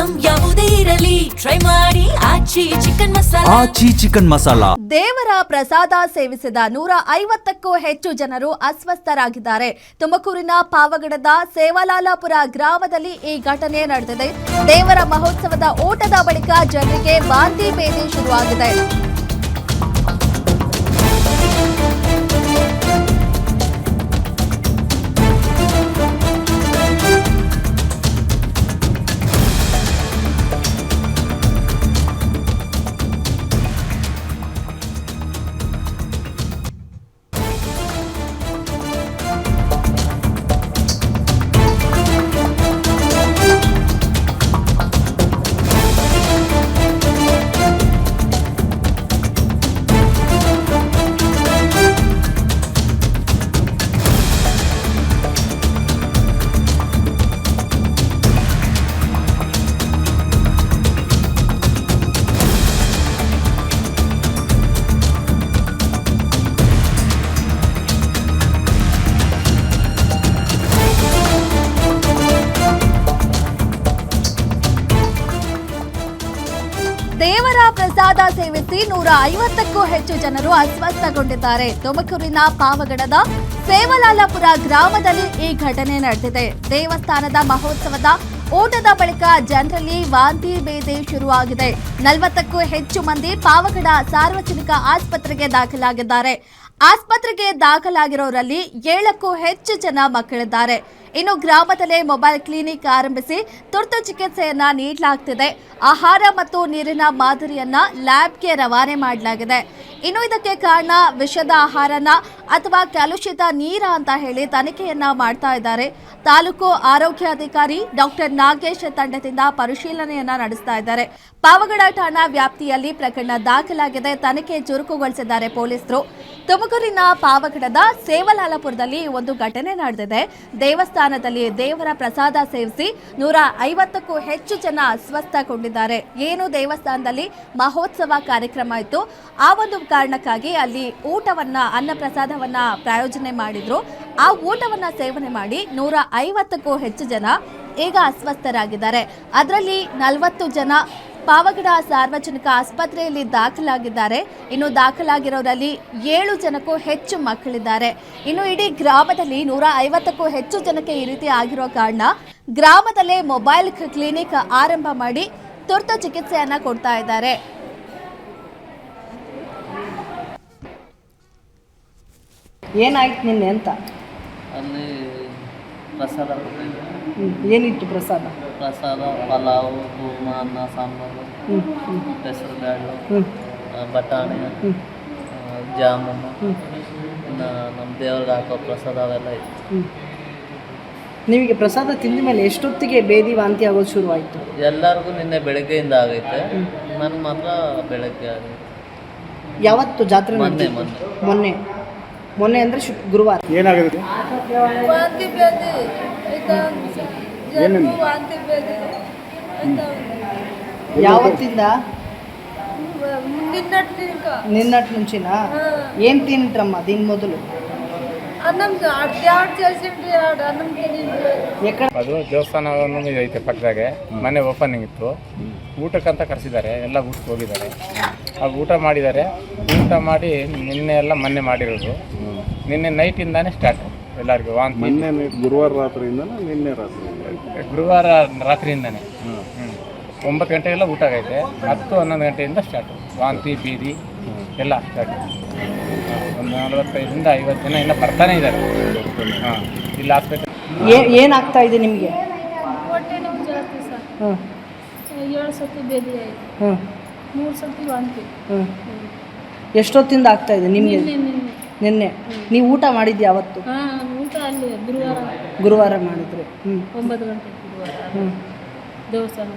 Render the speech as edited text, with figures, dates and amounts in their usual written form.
Item ಯಾವುದೇ ಇರಲಿ try ಮಾಡಿ ಆಚಿ ಚಿಕನ್ ಮಸಾಲಾ. ದೇವರ ಪ್ರಸಾದ ಸೇವಿಸಿದ 150ಕ್ಕೂ ಹೆಚ್ಚು ಜನರು ಅಸ್ವಸ್ಥರಾಗಿದ್ದಾರೆ. ತುಮಕೂರಿನ ಪಾವಗಡದ ಸೇವಲಾಲಾಪುರ ಗ್ರಾಮದಲ್ಲಿ ಈ ಘಟನೆ ನಡೆದಿದೆ. ದೇವರ ಮಹೋತ್ಸವದ ಊಟದ ಬಳಿಕ ಜನರಿಗೆ ವಾಂತಿ ಭೇದಿ ಶುರುವಾಗಿದೆ. ದೇವರ ಪ್ರಸಾದ ಸೇವಿಸಿ 150ಕ್ಕೂ ಹೆಚ್ಚು ಜನರು ಅಸ್ವಸ್ಥಗೊಂಡಿದ್ದಾರೆ. ತುಮಕೂರಿನ ಪಾವಗಡದ ಸೇವಲಾಲಾಪುರ ಗ್ರಾಮದಲ್ಲಿ ಈ ಘಟನೆ ನಡೆದಿದೆ. ದೇವಸ್ಥಾನದ ಮಹೋತ್ಸವದ ಊಟದ ಬಳಿಕ ಜನರಲ್ಲಿ ವಾಂತಿ ಭೇದಿ ಶುರುವಾಗಿದೆ. 40ಕ್ಕೂ ಹೆಚ್ಚು ಮಂದಿ ಪಾವಗಡ ಸಾರ್ವಜನಿಕ ಆಸ್ಪತ್ರೆಗೆ ದಾಖಲಾಗಿದ್ದಾರೆ. ಆಸ್ಪತ್ರೆಗೆ ದಾಖಲಾಗಿರೋರಲ್ಲಿ 7ಕ್ಕೂ ಹೆಚ್ಚು ಜನ ಮಕ್ಕಳಿದ್ದಾರೆ. ಇನ್ನು ಗ್ರಾಮದಲ್ಲೇ ಮೊಬೈಲ್ ಕ್ಲಿನಿಕ್ ಆರಂಭಿಸಿ ತುರ್ತು ಚಿಕಿತ್ಸೆಯನ್ನ ನೀಡಲಾಗ್ತಿದೆ. ಆಹಾರ ಮತ್ತು ನೀರಿನ ಮಾದರಿಯನ್ನ ಲ್ಯಾಬ್ಗೆ ರವಾನೆ ಮಾಡಲಾಗಿದೆ. ಇನ್ನು ಇದಕ್ಕೆ ಕಾರಣ ವಿಷದ ಆಹಾರನ ಅಥವಾ ಕಲುಷಿತ ನೀರ ಅಂತ ಹೇಳಿ ತನಿಖೆಯನ್ನ ಮಾಡ್ತಾ ಇದ್ದಾರೆ. ತಾಲೂಕು ಆರೋಗ್ಯಾಧಿಕಾರಿ ಡಾಕ್ಟರ್ ನಾಗೇಶ್ ತಂಡದಿಂದ ಪರಿಶೀಲನೆಯನ್ನ ನಡೆಸ್ತಾ ಇದ್ದಾರೆ. ಪಾವಗಡ ಠಾಣಾ ವ್ಯಾಪ್ತಿಯಲ್ಲಿ ಪ್ರಕರಣ ದಾಖಲಾಗಿದೆ. ತನಿಖೆ ಚುರುಕುಗೊಳಿಸಿದ್ದಾರೆ ಪೊಲೀಸರು. ತುಮಕೂರಿನ ಪಾವಗಡದ ಸೇವಲಾಲಾಪುರದಲ್ಲಿ ಒಂದು ಘಟನೆ ನಡೆದಿದೆ. ದೇವಸ್ಥಾನದಲ್ಲಿ ದೇವರ ಪ್ರಸಾದ ಸೇವಿಸಿ 150ಕ್ಕೂ ಹೆಚ್ಚು ಜನ ಅಸ್ವಸ್ಥಗೊಂಡಿದ್ದಾರೆ. ಏನು ದೇವಸ್ಥಾನದಲ್ಲಿ ಮಹೋತ್ಸವ ಕಾರ್ಯಕ್ರಮ ಇತ್ತು, ಆ ಒಂದು ಕಾರಣಕ್ಕಾಗಿ ಅಲ್ಲಿ ಊಟವನ್ನ ಅನ್ನ ಪ್ರಸಾದವನ್ನ ಪ್ರಾಯೋಜನೆ ಮಾಡಿದ್ರು. ಆ ಊಟವನ್ನ ಸೇವನೆ ಮಾಡಿ 150ಕ್ಕೂ ಹೆಚ್ಚು ಜನ ಈಗ ಅಸ್ವಸ್ಥರಾಗಿದ್ದಾರೆ. ಅದರಲ್ಲಿ 40 ಜನ ಪಾವಗಡ ಸಾರ್ವಜನಿಕ ಆಸ್ಪತ್ರೆಯಲ್ಲಿ ದಾಖಲಾಗಿದ್ದಾರೆ. ಇನ್ನು ದಾಖಲಾಗಿರೋರಲ್ಲಿ 7 ಜನಕ್ಕೂ ಹೆಚ್ಚು ಮಕ್ಕಳಿದ್ದಾರೆ. ಇನ್ನು ಇಡೀ ಗ್ರಾಮದಲ್ಲಿ 150ಕ್ಕೂ ಹೆಚ್ಚು ಜನಕ್ಕೆ ಈ ರೀತಿ ಆಗಿರೋ ಕಾರಣ ಗ್ರಾಮದಲ್ಲೇ ಮೊಬೈಲ್ ಕ್ಲಿನಿಕ್ ಆರಂಭ ಮಾಡಿ ತುರ್ತು ಚಿಕಿತ್ಸೆಯನ್ನ ಕೊಡ್ತಾ ಇದ್ದಾರೆ. ಏನಾಯ್ತು ನಿನ್ನೆ ಅಂತ? ಅಲ್ಲಿ ಪ್ರಸಾದ ಏನಿತ್ತು ಪ್ರಸಾದ? ಪಲಾವು, ಕೂರ್ಮ, ಅನ್ನ, ಸಾಂಬಾರು, ಹೆಸರು ಬ್ಯಾಳು, ಬಟಾಣಿ, ಜಾಮೂನು, ಇನ್ನು ನಮ್ಮ ದೇವ್ರಿಗೆ ಹಾಕೋ ಪ್ರಸಾದ ಅವೆಲ್ಲ ಇತ್ತು. ನಿಮಗೆ ಪ್ರಸಾದ ತಿಂದ ಮೇಲೆ ಎಷ್ಟೊತ್ತಿಗೆ ಭೇದಿ ವಾಂತಿ ಆಗೋದು ಶುರುವಾಯಿತು? ಎಲ್ಲರಿಗೂ ನಿನ್ನೆ ಬೆಳಗ್ಗೆಯಿಂದ ಆಗೈತೆ, ನನಗೆ ಮಾತ್ರ ಬೆಳಗ್ಗೆ ಆಗೈತೆ. ಯಾವತ್ತು ಜಾತ್ರೆ? ಮೊನ್ನೆ ಅಂದರೆ ಗುರುವಾರ. ಏನಾಗಿದೆ? ವಾಂತಿ ಭೇದಿ ವಾಂತಿ ಭೇದಿ ಯಾವತ್ತಿಂದ? ನಿನ್ನಟ್ ಮುಂಚಿನ ಏನು ತಿಂಟ್ರಮ್ಮ ದಿನ ಮೊದಲು? ಅದು ದೇವಸ್ಥಾನ ಐತೆ ಪಕ್ಕದಾಗೆ. ಮನೆ ಓಪನಿಂಗ್ ಇತ್ತು, ಊಟಕ್ಕಂತ ಕರೆಸಿದ್ದಾರೆ. ಎಲ್ಲ ಊಟಕ್ಕೆ ಹೋಗಿದ್ದಾರೆ. ಆಗ ಊಟ ಮಾಡಿದ್ದಾರೆ. ಊಟ ಮಾಡಿ ನಿನ್ನೆ ಎಲ್ಲ ಮೊನ್ನೆ ಮಾಡಿರೋದು. ನಿನ್ನೆ ನೈಟಿಂದಾನೇ ಸ್ಟಾರ್ಟ್ ಎಲ್ಲರಿಗೂ ವಾಂತಿ. ನಿನ್ನೆ ಗುರುವಾರ ರಾತ್ರಿಯಿಂದ ನಿನ್ನೆ ರಾತ್ರಿ? ಗುರುವಾರ ರಾತ್ರಿಯಿಂದನೇ 9 ಗಂಟೆಗೆಲ್ಲ ಊಟ ಆಗೈತೆ. 10-11 ಗಂಟೆಯಿಂದ ಸ್ಟಾರ್ಟ್ ವಾಂತಿ ಬೀದಿ ಎಲ್ಲ ಸ್ಟಾರ್ಟ್. ಒಂದು 45ರಿಂದ 50 ಜನ ಇನ್ನೂ ಬರ್ತಾನೆ ಇದ್ದಾರೆ. ಹಾಂ, ಇಲ್ಲಿ ಆಸ್ಪತ್ರೆ. ಏನಾಗ್ತಾ ಇದೆ ನಿಮಗೆ? ಹೊಟ್ಟೆ ನೋವು ಜಾಸ್ತಿ ಸರ್. 7 ಸತಿ ಭೇದಿ ಆಯಿತು, 3 ಸತಿ ವಾಂತಿ. ಎಷ್ಟೊತ್ತಿಂದ ಆಗ್ತಾ ಇದೆ ನಿಮಗೆ? ನಿನ್ನೆ. ನೀವು ಊಟ ಮಾಡಿದ್ದು ಯಾವತ್ತು? ಊಟ ಅಲ್ಲಿ ಗುರುವಾರ ಮಾಡಿದ್ರಿ. 9 ಗಂಟೆ ಗುರುವಾರ ದೇವಸ್ಥಾನ.